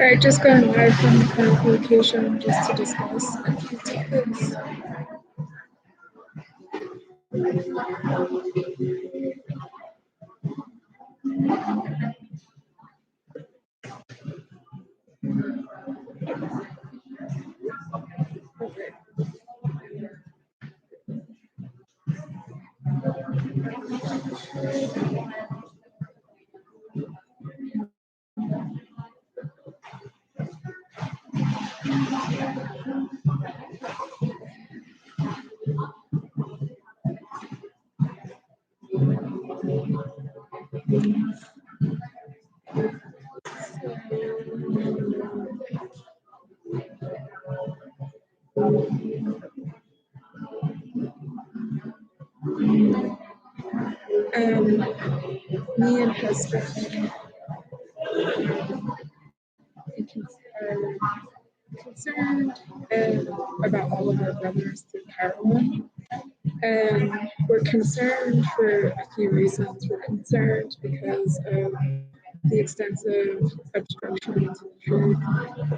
All right, just going live from the current location just to discuss a few topics. Me and husband are concerned about all of our brothers through Carolyn. And we're concerned for a few reasons. We're concerned because of the extensive obstruction to the truth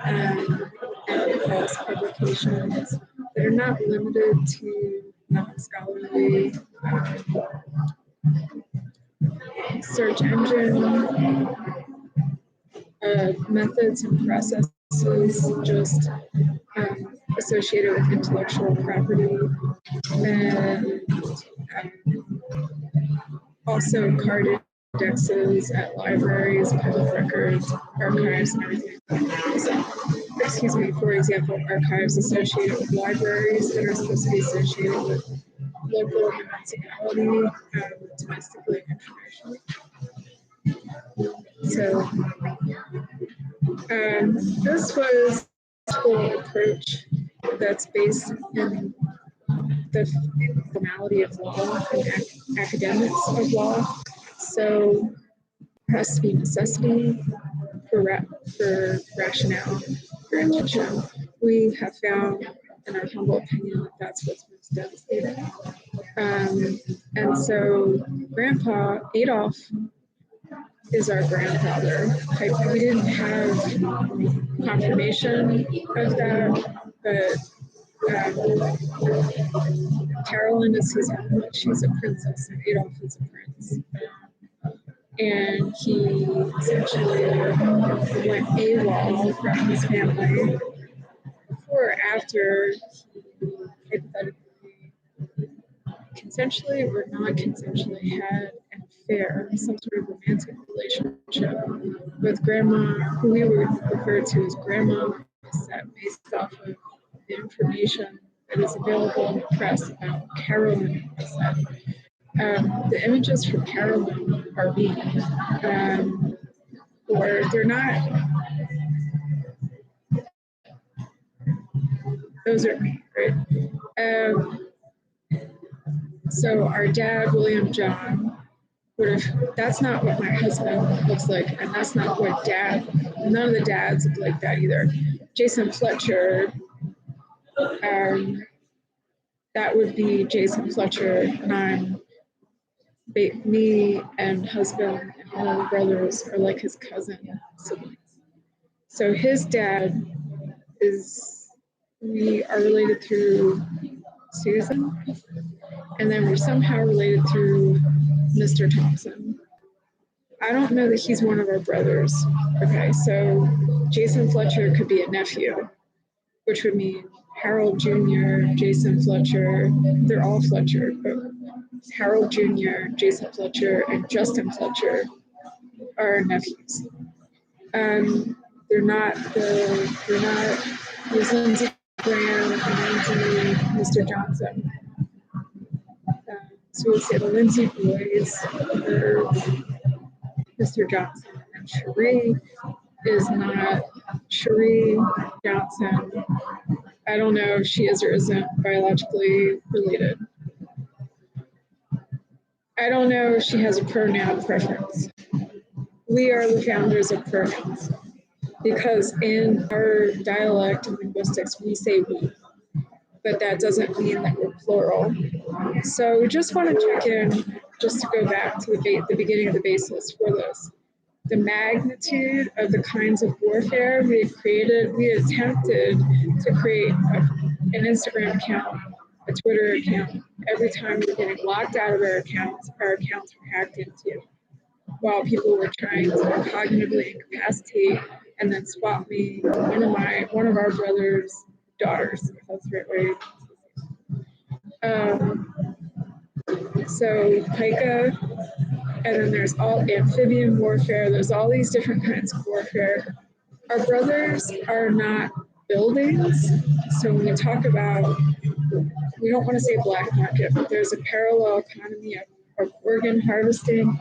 and false publications that are not limited to non-scholarly search engine methods and processes, just associated with intellectual property, and also card indexes at libraries, public records, archives, and everything. So, excuse me, for example, archives associated with libraries that are supposed to be associated with local municipality, domestically and internationally. So this was a whole approach that's based in the formality of law and academics of law. So there has to be necessity for rationale, for intention. We have found, in our humble opinion, that that's what's most devastating. And so Grandpa Adolf is our grandfather. We didn't have confirmation of that, but Carolyn is his own. She's a princess, and Adolf is a prince. And he essentially went AWOL from his family before or after he hypothetically, consensually or non-consensually, had an affair, some sort of romantic relationship with Grandma, who we would refer to as Grandma Morissette, based off of the information that is available in the press about Carolyn Morissette. The images from Carolyn are me, or they're not. Those are me, right? So our dad, William John, would have. That's not what my husband looks like, and that's not what none of the dads look like that either. Jason Fletcher, that would be Jason Fletcher, and me and husband and all the brothers are like his cousin siblings. So his dad we are related through Susan, and then we're somehow related through Mr. Thompson. I don't know that he's one of our brothers. Okay, so Jason Fletcher could be a nephew, which would mean Harold Jr., Jason Fletcher, they're all Fletcher, but Harold Jr., Jason Fletcher, and Justin Fletcher are nephews. They're not there's Lindsey Graham and Mr. Johnson. So we'd say the Lindsey boys are Mr. Johnson, and Cherie is not Cherie Johnson. I don't know if she is or isn't biologically related. I don't know if she has a pronoun preference. We are the founders of pronouns because in our dialect and linguistics, we say we, but that doesn't mean that we're plural. So we just want to check in, just to go back to the beginning of the basis for this. the magnitude of the kinds of warfare we attempted to create an Instagram account, a Twitter account. Every time we were getting locked out of our accounts were hacked into, while people were trying to cognitively incapacitate and then swap me one of our brother's daughters, if that's the right way. So Pica, and then there's all amphibian warfare. There's all these different kinds of warfare. Our brothers are not buildings. So when we talk about, we don't want to say black market, but there's a parallel economy of organ harvesting,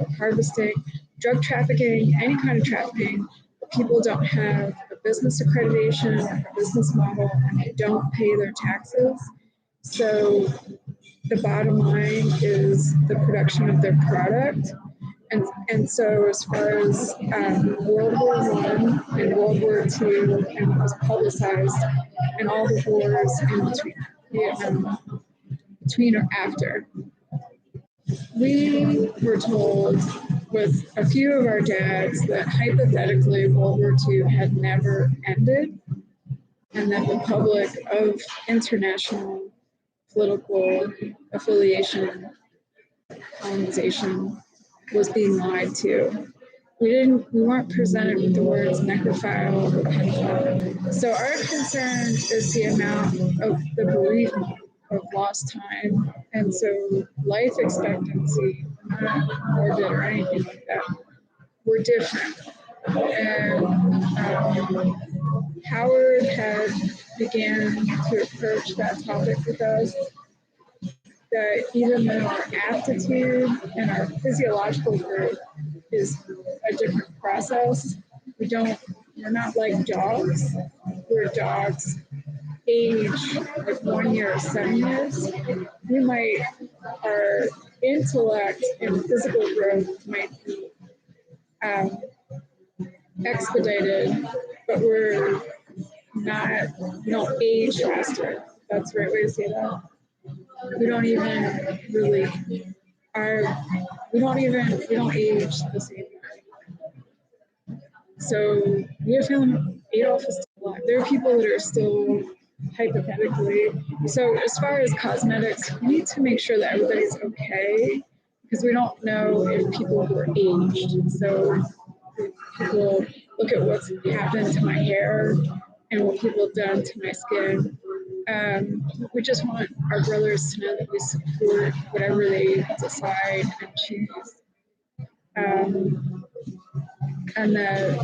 drug trafficking, any kind of trafficking. People don't have a business accreditation, a business model, and they don't pay their taxes. So the bottom line is the production of their product. And so as far as World War I and World War II, and what was publicized, and all the wars in between Vietnam, between or after, we were told with a few of our dads that hypothetically World War II had never ended, and that the public of international political affiliation, colonization, was being lied to. We weren't presented with the words necrophile or pedophile. So our concern is the amount of the bereavement of lost time, and so life expectancy, not morbid or anything like that. We're different. And Howard had began to approach that topic with us, that even though our aptitude and our physiological growth is a different process, we're not like dogs. We're dogs age like 1 year or 7 years. Our intellect and physical growth might be expedited, but we don't age faster. That's the right way to say that. We don't age the same way. So we have found Adolf is still alive. There are people that are still hypothetically. So as far as cosmetics, we need to make sure that everybody's okay, because we don't know if people were aged. So people look at what's happened to my hair and what people have done to my skin. We just want our brothers to know that we support whatever they decide and choose. And that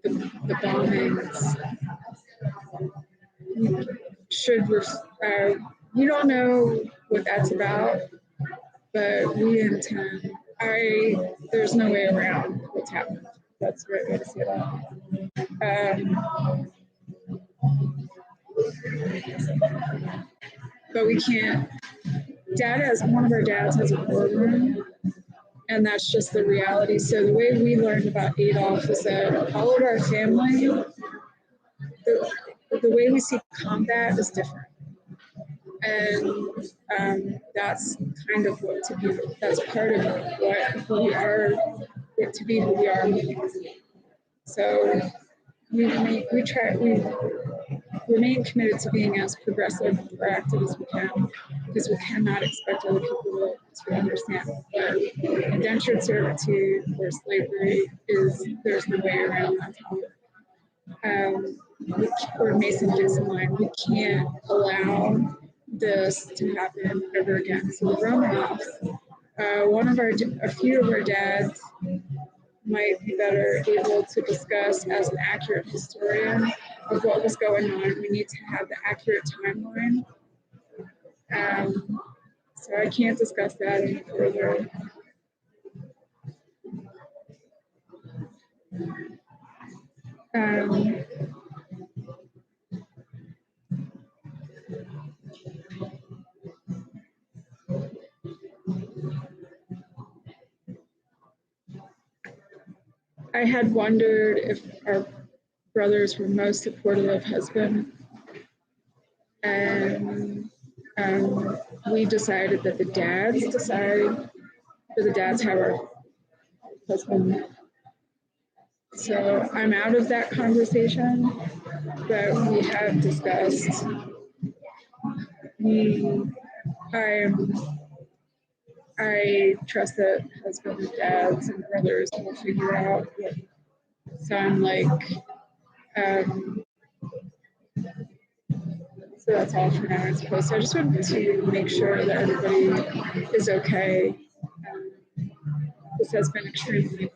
the bombings we don't know what that's about, but we intend, there's no way around what's happened. That's the right way to say that. But we can't, one of our dads has a boardroom, and that's just the reality. So the way we learned about Adolf is that all of our family, the way we see combat is different. And that's kind of that's part of who we are, to be who we are. So we remain committed to being as progressive and proactive as we can, because we cannot expect other people to understand that indentured servitude or slavery there's no way around that topic. Or Mason-Dixon line, we can't allow this to happen ever again. So the Romanovs, a few of our dads might be better able to discuss as an accurate historian of what was going on. We need to have the accurate timeline. So I can't discuss that any further. I had wondered if our brothers were most supportive of husband, and we decided that the dads decide for the dads have our husband. So I'm out of that conversation, but we have discussed. I trust that husbands, dads, and brothers will figure out what. So I'm like, um, so that's all for now, I suppose. So I just wanted to make sure that everybody is okay. This has been extremely